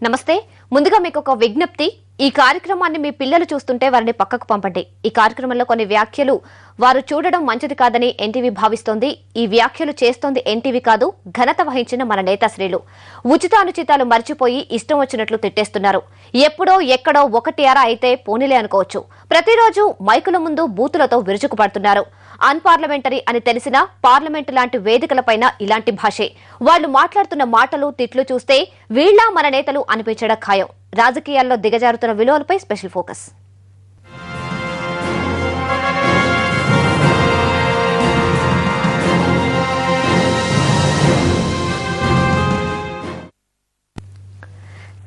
నమస్తే. ముందుగా మీకు ఒక విజ్ఞప్తి. ఈ కార్యక్రమాన్ని మీ పిల్లలు చూస్తుంటే వారిని పక్కకు పంపండి. ఈ కార్యక్రమంలో కొన్ని వ్యాఖ్యలు వారు చూడడం మంచిది కాదని ఎన్టీవీ భావిస్తోంది. ఈ వ్యాఖ్యలు చేస్తోంది ఎన్టీవీ కాదు, ఘనత వహించిన మన నేతాశ్రీలు. ఉచితానుచితాలు మర్చిపోయి ఇష్టం వచ్చినట్లు తిట్టేస్తున్నారు. ఎప్పుడో ఎక్కడో ఒకటి అరా అయితే పోనీలే అనుకోవచ్చు. ప్రతిరోజు మైకుల ముందు బూతులతో విరుచుకుపడుతున్నారు. అన్పార్లమెంటరీ అని తెలిసినా పార్లమెంటు లాంటి వేదికలపైన ఇలాంటి భాషే. వాళ్లు మాట్లాడుతున్న మాటలు తిట్లు చూస్తే వీళ్లా మన నేతలు అనిపించడం ఖాయం. రాజకీయాల్లో దిగజారుతున్న విలువలపై స్పెషల్ ఫోకస్.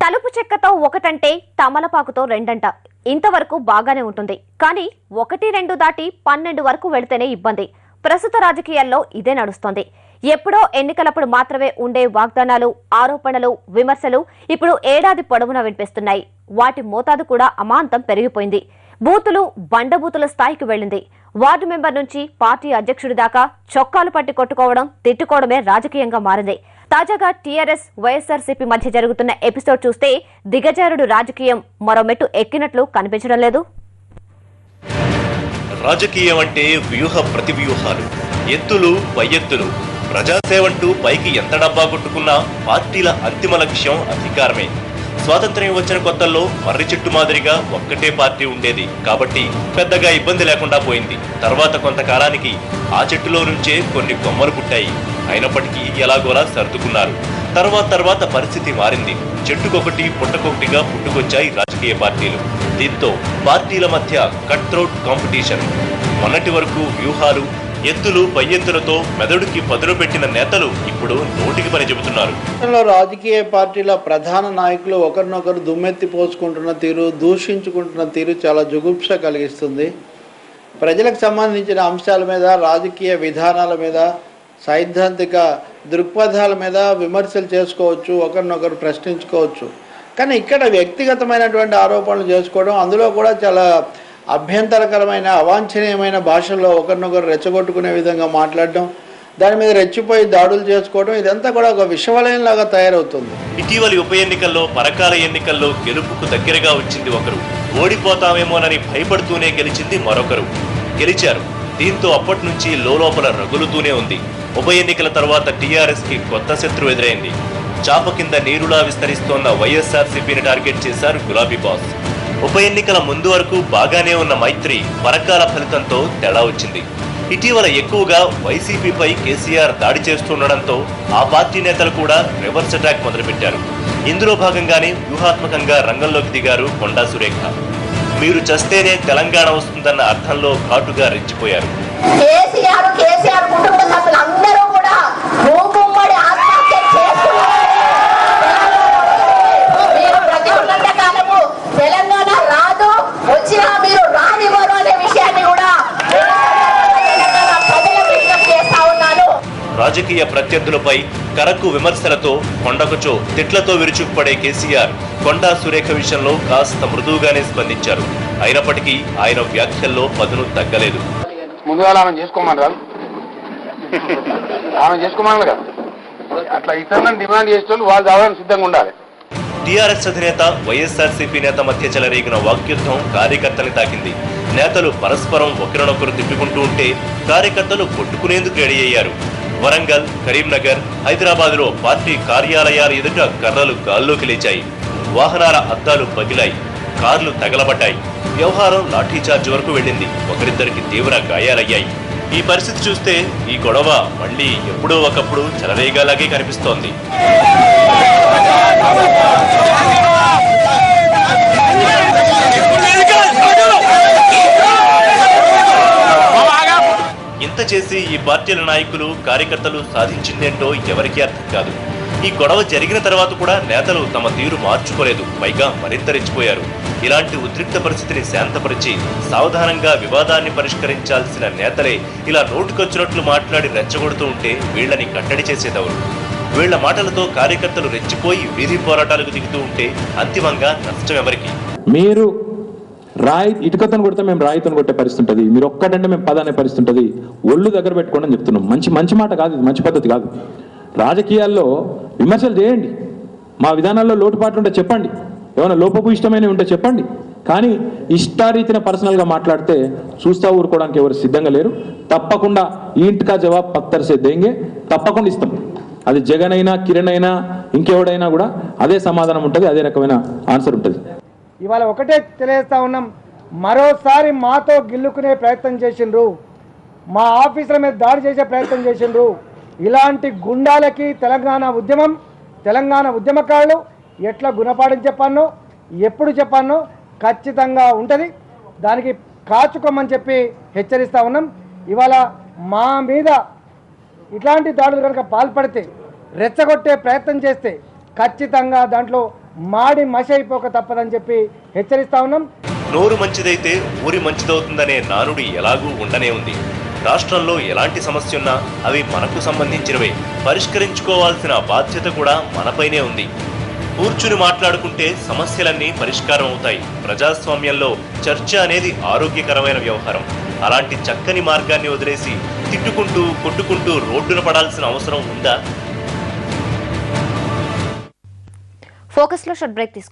తలుపు చెక్కతో ఒకటంటే తమలపాకుతో రెండంట. ఇంతవరకు బాగానే ఉంటుంది, కానీ 1-2 దాటి 12 వరకు వెళితేనే ఇబ్బంది. ప్రస్తుత రాజకీయాల్లో ఇదే నడుస్తోంది. ఎప్పుడో ఎన్నికలప్పుడు మాత్రమే ఉండే వాగ్దానాలు, ఆరోపణలు, విమర్శలు ఇప్పుడు ఏడాది పొడవునా వినిపిస్తున్నాయి. వాటి మోతాదు కూడా అమాంతం పెరిగిపోయింది. బూతులు బండబూతుల స్థాయికి వెళ్లింది. వార్డు మెంబర్ నుంచి పార్టీ అధ్యక్షుడి దాకా చొక్కాలు పట్టి కొట్టుకోవడం, తిట్టుకోవడమే రాజకీయంగా మారింది. తాజాగా టీఆర్ఎస్ వైఎస్ఆర్సీపీ మధ్య జరుగుతున్న ఎపిసోడ్ చూస్తే దిగజారుడు రాజకీయం మరో మెట్టు ఎక్కినట్లు కనిపించడం లేదు. రాజకీయం అంటే వ్యూహ ప్రతివ్యూహాలు, ఎత్తులు పై ఎత్తులు. ప్రజాసేవంటూ పైకి ఎంత డబ్బా కొట్టుకున్నా పార్టీల అంతిమ లక్ష్యం అధికారమే. స్వాతంత్ర్యం వచ్చిన కొత్తల్లో మర్రి చెట్టు మాదిరిగా ఒక్కటే పార్టీ ఉండేది కాబట్టి పెద్దగా ఇబ్బంది లేకుండా పోయింది. తర్వాత కొంతకాలానికి ఆ చెట్టులో నుంచే కొన్ని కొమ్మలు పుట్టాయి. అయినప్పటికీ ఎలాగోలా సర్దుకున్నారు. తర్వాత పరిస్థితి మారింది. చెట్టుకొకటి పుట్టకొకటిగా పుట్టుకొచ్చాయి రాజకీయ పార్టీలు. దీంతో పార్టీల మధ్య కట్ త్రోట్ కాంపిటీషన్. మొన్నటి వరకు వ్యూహాలు, ఎత్తులు పై ఎత్తులతో మెదడుకి పదును పెట్టిన నేతలు ఇప్పుడు నోటికి పని చెబుతున్నారు. రాజకీయ పార్టీల ప్రధాన నాయకులు ఒకరినొకరు దుమ్మెత్తి పోసుకుంటున్న తీరు, దూషించుకుంటున్న తీరు చాలా జుగుప్స కలిగిస్తుంది. ప్రజలకు సంబంధించిన అంశాల మీద, రాజకీయ విధానాల మీద, సైద్ధాంతిక దృక్పథాల మీద విమర్శలు చేసుకోవచ్చు, ఒకరినొకరు ప్రశ్నించుకోవచ్చు. కానీ ఇక్కడ వ్యక్తిగతమైనటువంటి ఆరోపణలు చేసుకోవడం, అందులో కూడా చాలా అభ్యంతరకరమైన, అవాంఛనీయమైన భాషల్లో ఒకరినొకరు రెచ్చగొట్టుకునే విధంగా మాట్లాడడం, దాని మీద రెచ్చిపోయి దాడులు చేసుకోవడం, ఇదంతా కూడా ఒక విషవలయంలాగా తయారవుతుంది. ఇటీవలి ఉప ఎన్నికల్లో, పరకాల ఎన్నికల్లో గెలుపుకు దగ్గరగా వచ్చింది ఒకరు, ఓడిపోతామేమోనని భయపడుతూనే గెలిచింది మరొకరు. గెలిచారు. దీంతో అప్పటి నుంచి లోపల రగులుతూనే ఉంది. ఉప ఎన్నికల తర్వాత టీఆర్ఎస్ కి కొత్త శత్రువు ఎదురైంది. చాప కింద నీరులా విస్తరిస్తోన్న వైఎస్ఆర్సీపీని టార్గెట్ చేశారు గులాబీ బాస్. ఉప ఎన్నికల ముందు వరకు బాగానే ఉన్న మైత్రి పరకాల ఫలితంతో తేడా వచ్చింది. ఇటీవల ఎక్కువగా వైసీపీపై కేసీఆర్ దాడి చేస్తుండడంతో ఆ పార్టీ నేతలు కూడా రివర్స్ అటాక్ మొదలుపెట్టారు. ఇందులో భాగంగానే వ్యూహాత్మకంగా రంగంలోకి దిగారు కొండా సురేఖ. మీరు చస్తేనే తెలంగాణ వస్తుందన్న అర్థంలో ఘాటుగా రెచ్చిపోయారు. కేసీఆర్ కుటుంబ సభ్యులందరూ కూడా మూకుమ్మడి ఆత్మహత్య చేసుకున్నారు. మీరు ప్రతికున్నంత కాలము తెలంగాణ రాదు, వచ్చినా మీరు రానివ్వరు అనే విషయాన్ని కూడా ప్రజలకు విజ్ఞప్తి చేస్తా ఉన్నాను. రాజకీయ ప్రత్యర్థులపై కరకు విమర్శలతో, కొండకుచో తిట్లతో విరుచుకుపడే కేసీఆర్ కొండా సురేఖ విషయంలో కాస్త మృదువుగానే స్పందించారు. అయినప్పటికీ ఆయన వ్యాఖ్యల్లో పదును తగ్గలేదు. ముందుగా ఆమె చేసుకోమని కాదు, ఆమె చేసుకోమని కాదు, అట్లా ఇతరులను డిమాండ్ చేసేవాళ్ళు వాళ్ళు రావడానికి సిద్ధంగా ఉండాలి. టీఆర్ఎస్ అధినేత, వైఎస్ఆర్సీపీ నేత మధ్య చెలరేగిన వాగ్యుద్ధం కార్యకర్తల్ని తాకింది. నేతలు పరస్పరం ఒకరినొకరు తిట్టుకుంటూ ఉంటే కార్యకర్తలు కొట్టుకునేందుకు రెడీ అయ్యారు. వరంగల్, కరీంనగర్, హైదరాబాద్లో పార్టీ కార్యాలయాల ఎదుట కర్రలు గాల్లోకి లేచాయి. వాహనాల అద్దాలు పగిలాయి, కార్లు తగలబడ్డాయి. వ్యవహారం లాఠీచార్జ్ వరకు వెళ్ళింది. ఒకరిద్దరికి తీవ్ర గాయాలయ్యాయి. ఈ పరిస్థితి చూస్తే ఈ గొడవ మళ్లీ ఎప్పుడో ఒకప్పుడు చెలరేగాలాగే కనిపిస్తోంది. ఇంత చేసి ఈ పార్టీల నాయకులు, కార్యకర్తలు సాధించిందేంటో ఎవరికీ అర్థం కాదు. ఈ గొడవ జరిగిన తర్వాత కూడా నేతలు తమ తీరు మార్చుకోలేదు, పైగా మరింత రెచ్చిపోయారు. ఇలాంటి ఉద్రిక్త పరిస్థితిని శాంతపరిచి సావధానంగా వివాదాన్ని పరిష్కరించాల్సిన నేతలే ఇలా నోటుకొచ్చినట్లు మాట్లాడి రెచ్చగొడుతూ ఉంటే వీళ్లని కట్టడి చేసేదెవరు? వీళ్ల మాటలతో కార్యకర్తలు రెచ్చిపోయి వీధి పోరాటాలకు దిగుతూ ఉంటే అంతిమంగా నష్టం ఎవరికి? మీరు రాయి ఇటుకతను కొడితే మేము రాయితను కొట్టే పరిస్థితి ఉంటుంది, మీరు ఒక్కటంటే మేము 10 అనే పరిస్థితి ఉంటుంది. ఒళ్ళు దగ్గర పెట్టుకోండి అని చెప్తున్నాం. మంచి మాట కాదు, మంచి పద్ధతి కాదు. రాజకీయాల్లో విమర్శలు చేయండి, మా విధానాల్లో లోటుపాట్లు ఉంటే చెప్పండి, ఏమైనా లోపభూయిష్టమైనవి ఉంటే చెప్పండి. కానీ ఇష్టారీతిన పర్సనల్గా మాట్లాడితే చూస్తా ఊరుకోవడానికి ఎవరు సిద్ధంగా లేరు. తప్పకుండా ఇంటికా జవాబ్ పత్తర్ సే దేంగే, తప్పకుండా ఇస్తాం. అది జగన్ అయినా కిరణ్ అయినా ఇంకెవడైనా కూడా అదే సమాధానం ఉంటుంది, అదే రకమైన ఆన్సర్ ఉంటుంది. ఇవాళ ఒకటే తెలియజేస్తా ఉన్నాం, మరోసారి మాతో గిల్లుకునే ప్రయత్నం చేసిండ్రు, మా ఆఫీసుల మీద దాడి చేసే ప్రయత్నం చేసిండ్రు. ఇలాంటి గుండాలకి తెలంగాణ ఉద్యమకారులు ఎట్లా గుణపాఠం చెప్పానో, ఎప్పుడు చెప్పానో ఖచ్చితంగా ఉంటుంది. దానికి కాచుకోమని చెప్పి హెచ్చరిస్తూ ఉన్నాం. ఇవాళ మా మీద ఇట్లాంటి దాడులు కనుక పాల్పడితే, రెచ్చగొట్టే ప్రయత్నం చేస్తే ఖచ్చితంగా దాంట్లో మాడి మసి అయిపోక తప్పదని చెప్పి హెచ్చరిస్తా ఉన్నాం. నోరు మంచిదైతే ఊరి మంచిదవుతుందనే నానుడి ఎలాగూ ఉండనే ఉంది. రాష్ట్రంలో ఎలాంటి సమస్య ఉన్నా అవి మనకు సంబంధించినవే, పరిష్కరించుకోవాల్సిన బాధ్యత కూడా మనపైనే ఉంది. కూర్చుని మాట్లాడుకుంటే సమస్యలన్నీ పరిష్కారం అవుతాయి. ప్రజాస్వామ్యంలో చర్చ అనేది ఆరోగ్యకరమైన వ్యవహారం. అలాంటి చక్కని మార్గాన్ని వదిలేసి తిట్టుకుంటూ కొట్టుకుంటూ రోడ్డున పడాల్సిన అవసరం ఉందా? ఫోకస్ లో షార్ట్ బ్రేక్ తీసుకుందాం.